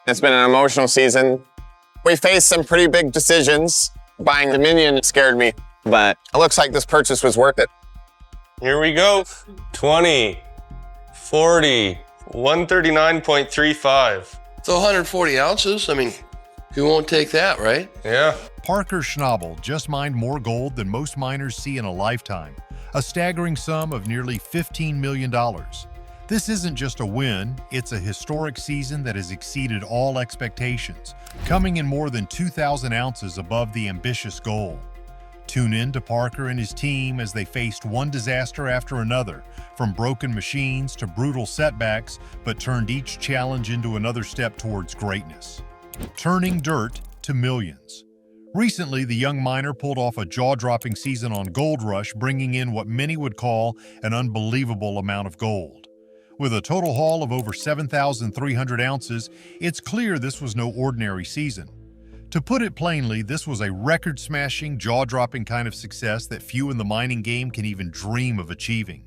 It's been an emotional season. We faced some pretty big decisions. Buying Dominion scared me, but it looks like this purchase was worth it. Here we go. 20, 40, 139.35. So 140 ounces, I mean, who won't take that, right? Yeah. Parker Schnable just mined more gold than most miners see in a lifetime, a staggering sum of nearly $15 million. This isn't just a win, it's a historic season that has exceeded all expectations, coming in more than 2,000 ounces above the ambitious goal. Tune in to Parker and his team as they faced one disaster after another, from broken machines to brutal setbacks, but turned each challenge into another step towards greatness. Turning dirt to millions. Recently, the young miner pulled off a jaw-dropping season on Gold Rush, bringing in what many would call an unbelievable amount of gold. With a total haul of over 7,300 ounces, it's clear this was no ordinary season. To put it plainly, this was a record-smashing, jaw-dropping kind of success that few in the mining game can even dream of achieving.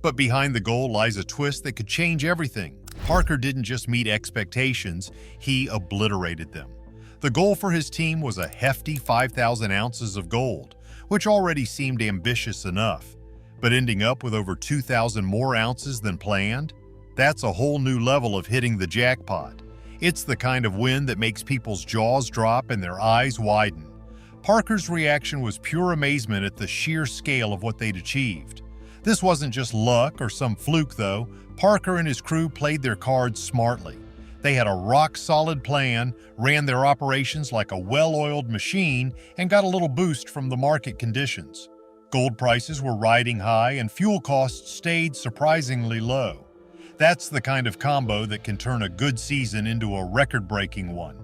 But behind the goal lies a twist that could change everything. Parker didn't just meet expectations, he obliterated them. The goal for his team was a hefty 5,000 ounces of gold, which already seemed ambitious enough. But ending up with over 2,000 more ounces than planned? That's a whole new level of hitting the jackpot. It's the kind of win that makes people's jaws drop and their eyes widen. Parker's reaction was pure amazement at the sheer scale of what they'd achieved. This wasn't just luck or some fluke, though. Parker and his crew played their cards smartly. They had a rock-solid plan, ran their operations like a well-oiled machine, and got a little boost from the market conditions. Gold prices were riding high and fuel costs stayed surprisingly low. That's the kind of combo that can turn a good season into a record-breaking one.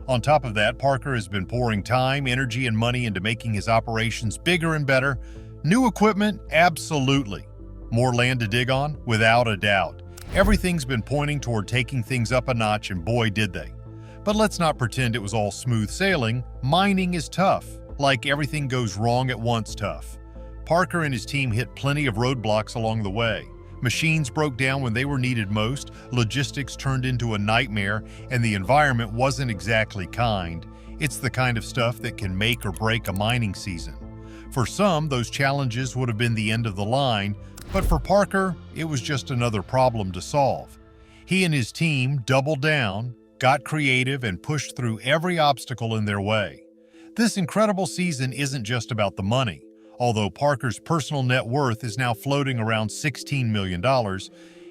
On top of that, Parker has been pouring time, energy, and money into making his operations bigger and better. New equipment? Absolutely. More land to dig on? Without a doubt. Everything's been pointing toward taking things up a notch, and boy did they. But let's not pretend it was all smooth sailing. Mining is tough, like everything goes wrong at once tough. Parker and his team hit plenty of roadblocks along the way. Machines broke down when they were needed most, logistics turned into a nightmare, and the environment wasn't exactly kind. It's the kind of stuff that can make or break a mining season. For some, those challenges would have been the end of the line, but for Parker, it was just another problem to solve. He and his team doubled down, got creative, and pushed through every obstacle in their way. This incredible season isn't just about the money. Although Parker's personal net worth is now floating around $16 million,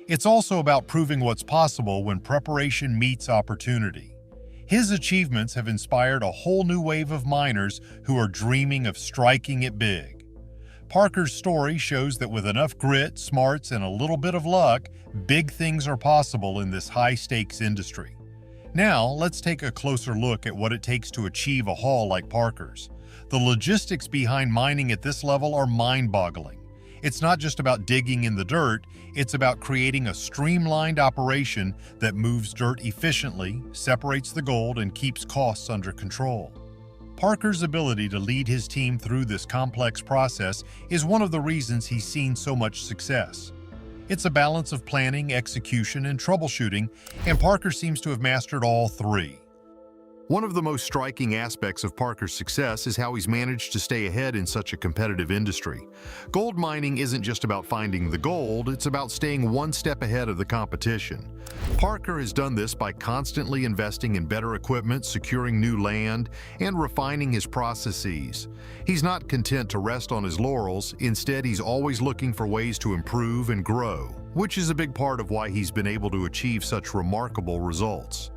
it's also about proving what's possible when preparation meets opportunity. His achievements have inspired a whole new wave of miners who are dreaming of striking it big. Parker's story shows that with enough grit, smarts, and a little bit of luck, big things are possible in this high-stakes industry. Now, let's take a closer look at what it takes to achieve a haul like Parker's. The logistics behind mining at this level are mind-boggling. It's not just about digging in the dirt, it's about creating a streamlined operation that moves dirt efficiently, separates the gold, and keeps costs under control. Parker's ability to lead his team through this complex process is one of the reasons he's seen so much success. It's a balance of planning, execution, and troubleshooting, and Parker seems to have mastered all three. One of the most striking aspects of Parker's success is how he's managed to stay ahead in such a competitive industry. Gold mining isn't just about finding the gold, it's about staying one step ahead of the competition. Parker has done this by constantly investing in better equipment, securing new land, and refining his processes. He's not content to rest on his laurels, instead he's always looking for ways to improve and grow, which is a big part of why he's been able to achieve such remarkable results.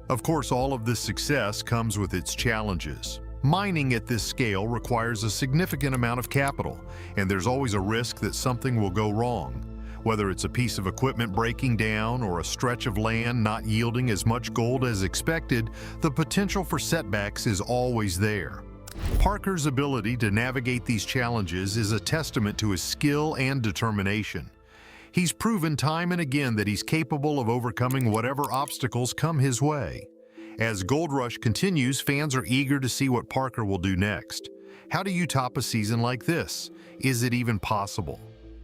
Of course, all of this success comes with its challenges. Mining at this scale requires a significant amount of capital, and there's always a risk that something will go wrong. Whether it's a piece of equipment breaking down or a stretch of land not yielding as much gold as expected, the potential for setbacks is always there. Parker's ability to navigate these challenges is a testament to his skill and determination. He's proven time and again that he's capable of overcoming whatever obstacles come his way. As Gold Rush continues, fans are eager to see what Parker will do next. How do you top a season like this? Is it even possible?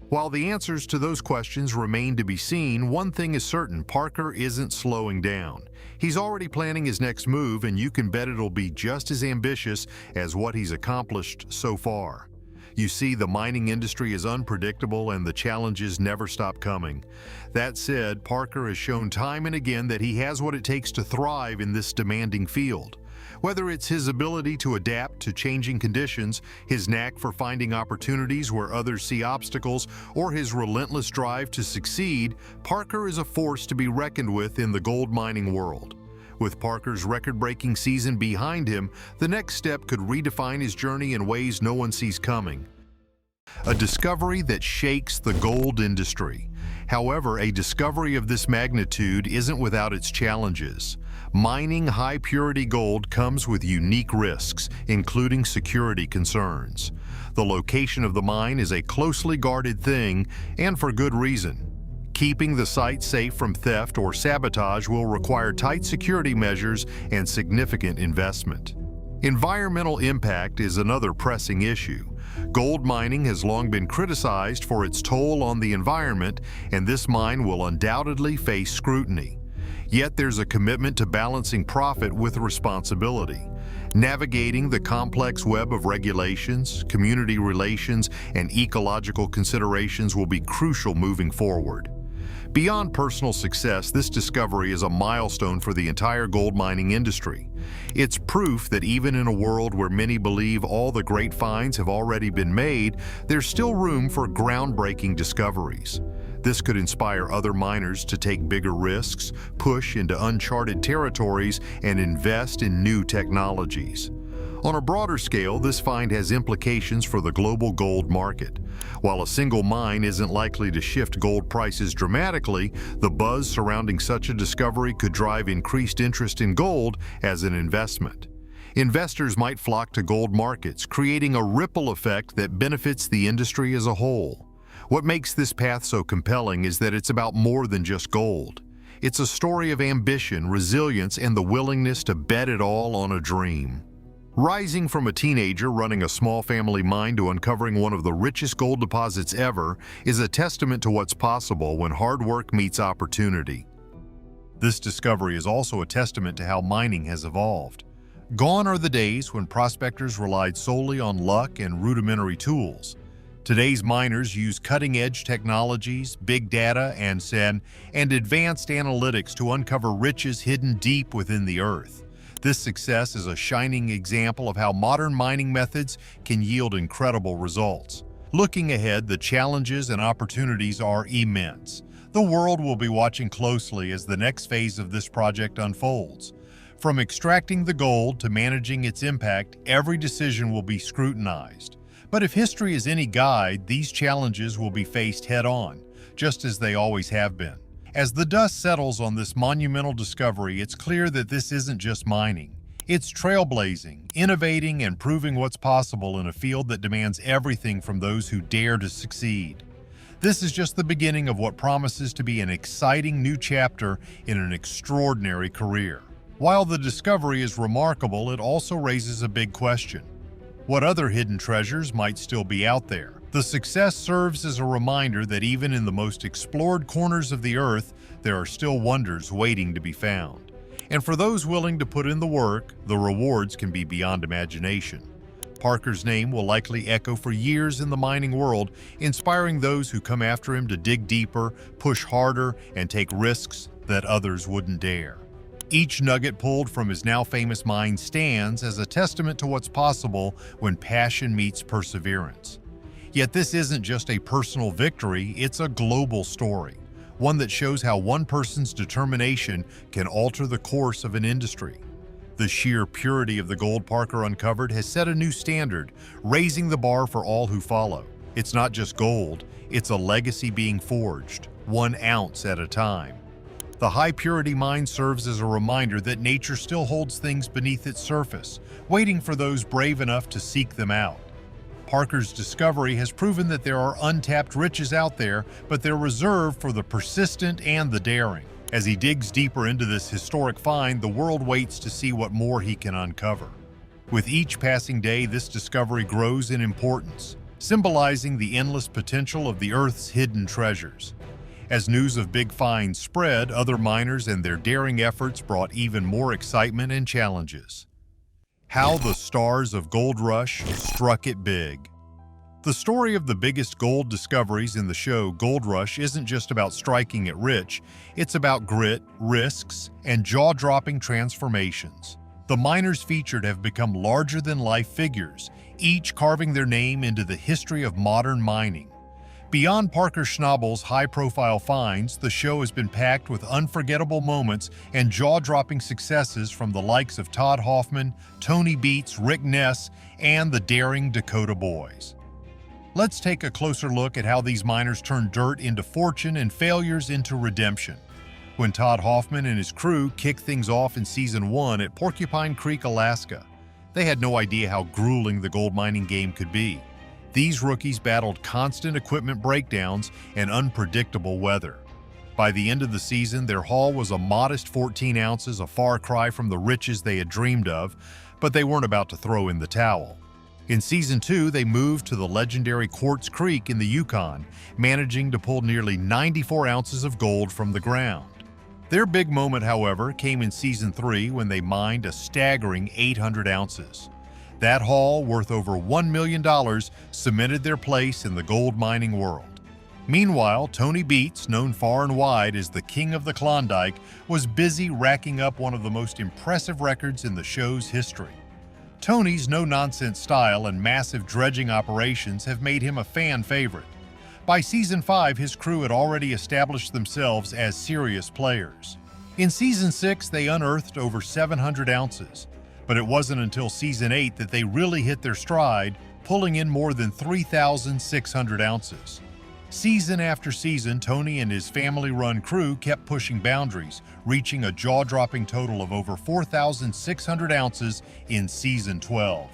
While the answers to those questions remain to be seen, one thing is certain: Parker isn't slowing down. He's already planning his next move, and you can bet it'll be just as ambitious as what he's accomplished so far. You see, the mining industry is unpredictable and the challenges never stop coming. That said, Parker has shown time and again that he has what it takes to thrive in this demanding field. Whether it's his ability to adapt to changing conditions, his knack for finding opportunities where others see obstacles, or his relentless drive to succeed, Parker is a force to be reckoned with in the gold mining world. With Parker's record-breaking season behind him, the next step could redefine his journey in ways no one sees coming. A discovery that shakes the gold industry. However, a discovery of this magnitude isn't without its challenges. Mining high-purity gold comes with unique risks, including security concerns. The location of the mine is a closely guarded thing, and for good reason. Keeping the site safe from theft or sabotage will require tight security measures and significant investment. Environmental impact is another pressing issue. Gold mining has long been criticized for its toll on the environment, and this mine will undoubtedly face scrutiny. Yet there's a commitment to balancing profit with responsibility. Navigating the complex web of regulations, community relations, and ecological considerations will be crucial moving forward. Beyond personal success, this discovery is a milestone for the entire gold mining industry. It's proof that even in a world where many believe all the great finds have already been made, there's still room for groundbreaking discoveries. This could inspire other miners to take bigger risks, push into uncharted territories, and invest in new technologies. On a broader scale, this find has implications for the global gold market. While a single mine isn't likely to shift gold prices dramatically, the buzz surrounding such a discovery could drive increased interest in gold as an investment. Investors might flock to gold markets, creating a ripple effect that benefits the industry as a whole. What makes this path so compelling is that it's about more than just gold. It's a story of ambition, resilience, and the willingness to bet it all on a dream. Rising from a teenager running a small family mine to uncovering one of the richest gold deposits ever is a testament to what's possible when hard work meets opportunity. This discovery is also a testament to how mining has evolved. Gone are the days when prospectors relied solely on luck and rudimentary tools. Today's miners use cutting-edge technologies, big data, and advanced analytics to uncover riches hidden deep within the earth. This success is a shining example of how modern mining methods can yield incredible results. Looking ahead, the challenges and opportunities are immense. The world will be watching closely as the next phase of this project unfolds. From extracting the gold to managing its impact, every decision will be scrutinized. But if history is any guide, these challenges will be faced head-on, just as they always have been. As the dust settles on this monumental discovery, it's clear that this isn't just mining. It's trailblazing, innovating, and proving what's possible in a field that demands everything from those who dare to succeed. This is just the beginning of what promises to be an exciting new chapter in an extraordinary career. While the discovery is remarkable, it also raises a big question. What other hidden treasures might still be out there? The success serves as a reminder that even in the most explored corners of the earth, there are still wonders waiting to be found. And for those willing to put in the work, the rewards can be beyond imagination. Parker's name will likely echo for years in the mining world, inspiring those who come after him to dig deeper, push harder, and take risks that others wouldn't dare. Each nugget pulled from his now famous mine stands as a testament to what's possible when passion meets perseverance. Yet this isn't just a personal victory, it's a global story, one that shows how one person's determination can alter the course of an industry. The sheer purity of the gold Parker uncovered has set a new standard, raising the bar for all who follow. It's not just gold, it's a legacy being forged, 1 ounce at a time. The high-purity mine serves as a reminder that nature still holds things beneath its surface, waiting for those brave enough to seek them out. Parker's discovery has proven that there are untapped riches out there, but they're reserved for the persistent and the daring. As he digs deeper into this historic find, the world waits to see what more he can uncover. With each passing day, this discovery grows in importance. symbolizing the endless potential of the Earth's hidden treasures. As news of big finds spread, other miners and their daring efforts brought even more excitement and challenges. How the stars of Gold Rush struck it big. The story of the biggest gold discoveries in the show Gold Rush isn't just about striking it rich, it's about grit, risks, and jaw-dropping transformations. The miners featured have become larger-than-life figures, each carving their name into the history of modern mining. Beyond Parker Schnabel's high-profile finds, the show has been packed with unforgettable moments and jaw-dropping successes from the likes of Todd Hoffman, Tony Beats, Rick Ness, and the daring Dakota Boys. Let's take a closer look at how these miners turned dirt into fortune and failures into redemption. When Todd Hoffman and his crew kicked things off in Season 1 at Porcupine Creek, Alaska, they had no idea how grueling the gold mining game could be. These rookies battled constant equipment breakdowns and unpredictable weather. By the end of the season, their haul was a modest 14 ounces, a far cry from the riches they had dreamed of, but they weren't about to throw in the towel. In Season 2, they moved to the legendary Quartz Creek in the Yukon, managing to pull nearly 94 ounces of gold from the ground. Their big moment, however, came in Season 3 when they mined a staggering 800 ounces. That haul, worth over $1 million, cemented their place in the gold mining world. Meanwhile, Tony Beats, known far and wide as the King of the Klondike, was busy racking up one of the most impressive records in the show's history. Tony's no-nonsense style and massive dredging operations have made him a fan favorite. By Season 5, his crew had already established themselves as serious players. In Season 6, they unearthed over 700 ounces, but it wasn't until Season 8 that they really hit their stride, pulling in more than 3,600 ounces. Season after season, Tony and his family-run crew kept pushing boundaries, reaching a jaw-dropping total of over 4,600 ounces in Season 12.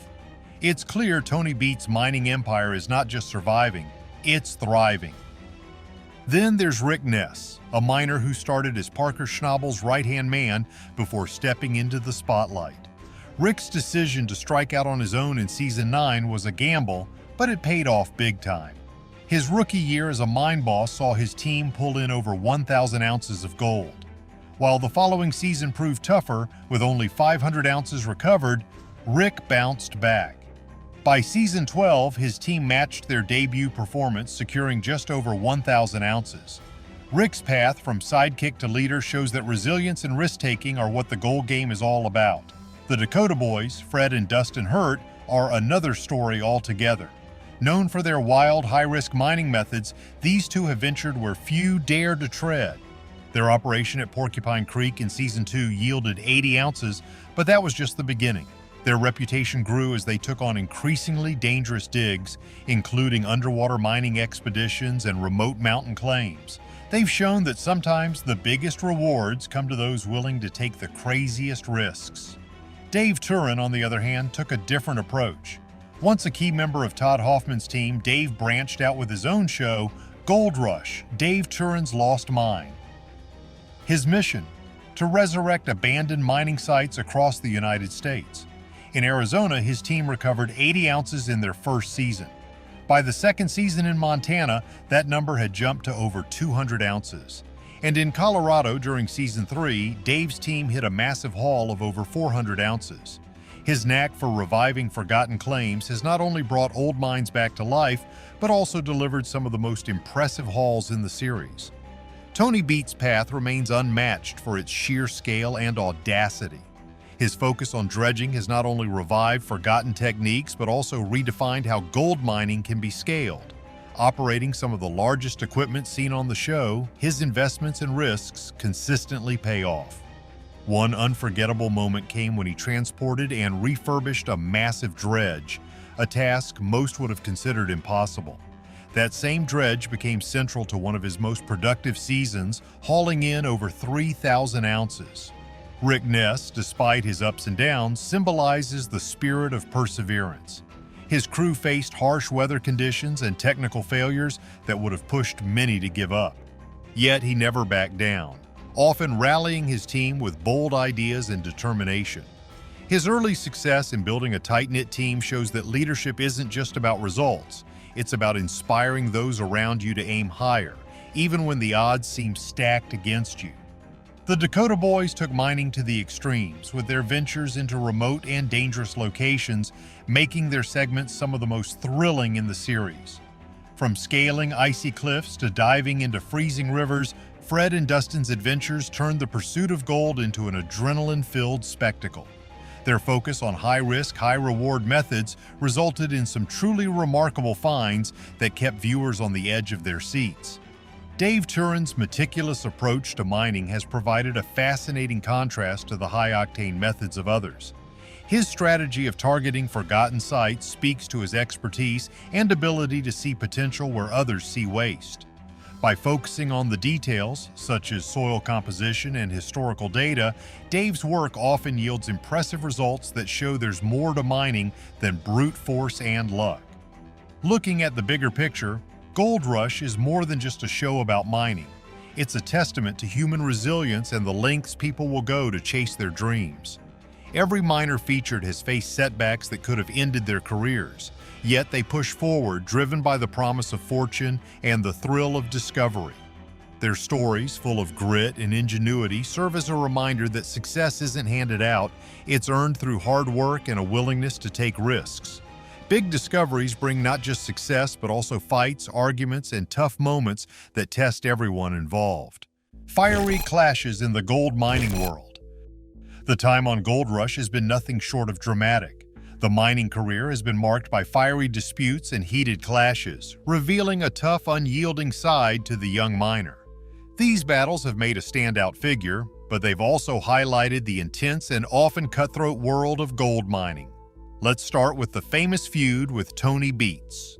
It's clear Tony Beats' mining empire is not just surviving, it's thriving. Then there's Rick Ness, a miner who started as Parker Schnabel's right-hand man before stepping into the spotlight. Rick's decision to strike out on his own in Season 9 was a gamble, but it paid off big time. His rookie year as a mine boss saw his team pull in over 1,000 ounces of gold. While the following season proved tougher, with only 500 ounces recovered, Rick bounced back. By Season 12, his team matched their debut performance, securing just over 1,000 ounces. Rick's path from sidekick to leader shows that resilience and risk-taking are what the gold game is all about. The Dakota Boys, Fred and Dustin Hurt, are another story altogether. Known for their wild, high-risk mining methods, these two have ventured where few dare to tread. Their operation at Porcupine Creek in Season 2 yielded 80 ounces, but that was just the beginning. Their reputation grew as they took on increasingly dangerous digs, including underwater mining expeditions and remote mountain claims. They've shown that sometimes the biggest rewards come to those willing to take the craziest risks. Dave Turin, on the other hand, took a different approach. Once a key member of Todd Hoffman's team, Dave branched out with his own show, Gold Rush, Dave Turin's Lost Mine. His mission? To resurrect abandoned mining sites across the United States. In Arizona, his team recovered 80 ounces in their first season. By the second season in Montana, that number had jumped to over 200 ounces. And in Colorado during Season 3, Dave's team hit a massive haul of over 400 ounces. His knack for reviving forgotten claims has not only brought old mines back to life, but also delivered some of the most impressive hauls in the series. Tony Beats' path remains unmatched for its sheer scale and audacity. His focus on dredging has not only revived forgotten techniques, but also redefined how gold mining can be scaled. Operating some of the largest equipment seen on the show, his investments and risks consistently pay off. One unforgettable moment came when he transported and refurbished a massive dredge, a task most would have considered impossible. That same dredge became central to one of his most productive seasons, hauling in over 3,000 ounces. Rick Ness, despite his ups and downs, symbolizes the spirit of perseverance. His crew faced harsh weather conditions and technical failures that would have pushed many to give up. Yet he never backed down, often rallying his team with bold ideas and determination. His early success in building a tight-knit team shows that leadership isn't just about results, It's about inspiring those around you to aim higher, even when the odds seem stacked against you. The Dakota Boys took mining to the extremes with their ventures into remote and dangerous locations, making their segments some of the most thrilling in the series. From scaling icy cliffs to diving into freezing rivers, Fred and Dustin's adventures turned the pursuit of gold into an adrenaline-filled spectacle. Their focus on high-risk, high-reward methods resulted in some truly remarkable finds that kept viewers on the edge of their seats. Dave Turin's meticulous approach to mining has provided a fascinating contrast to the high-octane methods of others. His strategy of targeting forgotten sites speaks to his expertise and ability to see potential where others see waste. By focusing on the details, such as soil composition and historical data, Dave's work often yields impressive results that show there's more to mining than brute force and luck. Looking at the bigger picture, Gold Rush is more than just a show about mining. It's a testament to human resilience and the lengths people will go to chase their dreams. Every miner featured has faced setbacks that could have ended their careers, yet they push forward, driven by the promise of fortune and the thrill of discovery. Their stories, full of grit and ingenuity, serve as a reminder that success isn't handed out, it's earned through hard work and a willingness to take risks. Big discoveries bring not just success, but also fights, arguments, and tough moments that test everyone involved. Fiery clashes in the gold mining world. The time on Gold Rush has been nothing short of dramatic. The mining career has been marked by fiery disputes and heated clashes, revealing a tough, unyielding side to the young miner. These battles have made a standout figure, but they've also highlighted the intense and often cutthroat world of gold mining. Let's start with the famous feud with Tony Beats.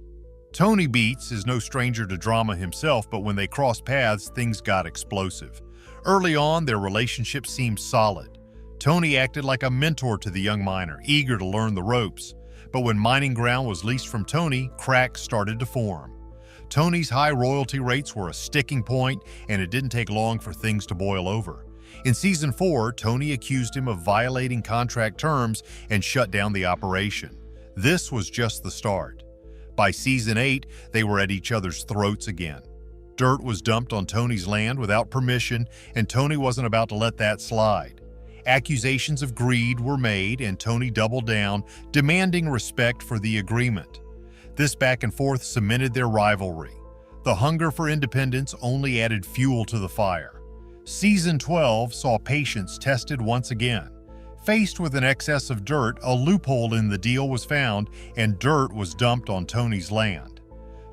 Tony Beats is no stranger to drama himself, but when they crossed paths, things got explosive. Early on, their relationship seemed solid. Tony acted like a mentor to the young miner, eager to learn the ropes. But when mining ground was leased from Tony, cracks started to form. Tony's high royalty rates were a sticking point, and it didn't take long for things to boil over. In Season 4, Tony accused him of violating contract terms and shut down the operation. This was just the start. By Season 8, they were at each other's throats again. Dirt was dumped on Tony's land without permission, and Tony wasn't about to let that slide. Accusations of greed were made, and Tony doubled down, demanding respect for the agreement. This back and forth cemented their rivalry. The hunger for independence only added fuel to the fire. Season 12 saw patience tested once again. Faced with an excess of dirt, a loophole in the deal was found, and dirt was dumped on Tony's land.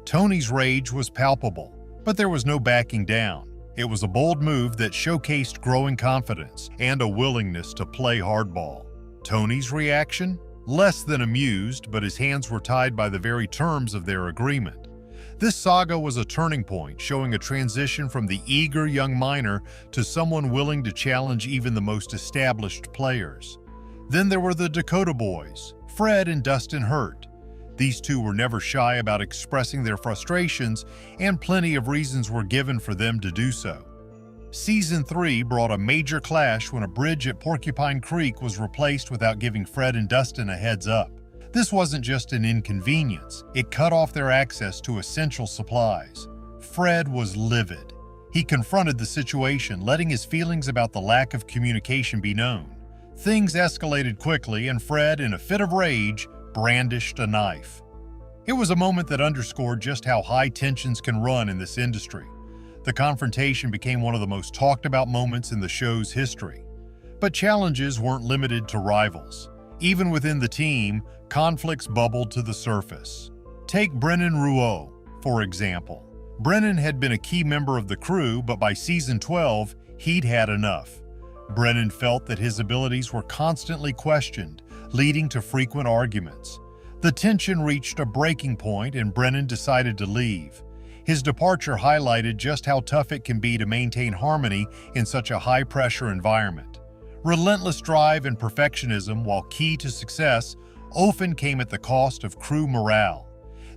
Tony's rage was palpable, but there was no backing down. It was a bold move that showcased growing confidence and a willingness to play hardball. Tony's reaction? Less than amused, but his hands were tied by the very terms of their agreement. This saga was a turning point, showing a transition from the eager young miner to someone willing to challenge even the most established players. Then there were the Dakota Boys, Fred and Dustin Hurt. These two were never shy about expressing their frustrations, and plenty of reasons were given for them to do so. Season 3 brought a major clash when a bridge at Porcupine Creek was replaced without giving Fred and Dustin a heads up. This wasn't just an inconvenience, it cut off their access to essential supplies. Fred was livid. He confronted the situation, letting his feelings about the lack of communication be known. Things escalated quickly, and Fred, in a fit of rage, brandished a knife. It was a moment that underscored just how high tensions can run in this industry. The confrontation became one of the most talked about moments in the show's history. But challenges weren't limited to rivals. Even within the team, conflicts bubbled to the surface. Take Brennan Rouault, for example. Brennan had been a key member of the crew, but by Season 12, he'd had enough. Brennan felt that his abilities were constantly questioned, leading to frequent arguments. The tension reached a breaking point, and Brennan decided to leave. His departure highlighted just how tough it can be to maintain harmony in such a high-pressure environment. Relentless drive and perfectionism, while key to success, often came at the cost of crew morale.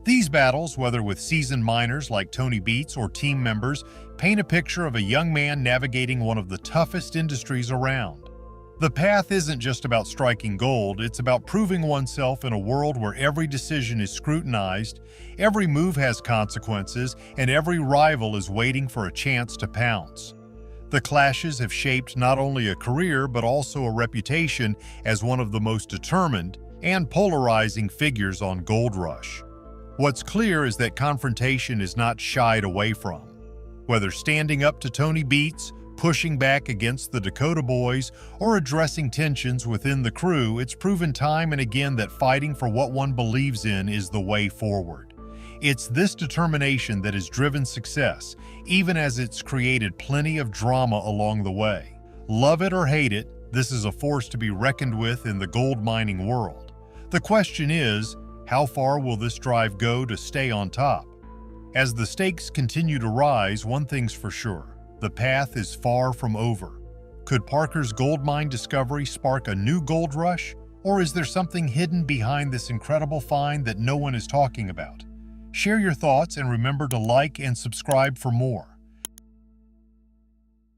These battles, whether with seasoned miners like Tony Beats or team members, paint a picture of a young man navigating one of the toughest industries around. The path isn't just about striking gold, it's about proving oneself in a world where every decision is scrutinized, every move has consequences, and every rival is waiting for a chance to pounce. The clashes have shaped not only a career but also a reputation as one of the most determined and polarizing figures on Gold Rush. What's clear is that confrontation is not shied away from. Whether standing up to Tony Beats, pushing back against the Dakota Boys, or addressing tensions within the crew, it's proven time and again that fighting for what one believes in is the way forward. It's this determination that has driven success, even as it's created plenty of drama along the way. Love it or hate it, this is a force to be reckoned with in the gold mining world. The question is, how far will this drive go to stay on top? As the stakes continue to rise, one thing's for sure: the path is far from over. Could Parker's gold mine discovery spark a new gold rush? Or is there something hidden behind this incredible find that no one is talking about? Share your thoughts and remember to like and subscribe for more.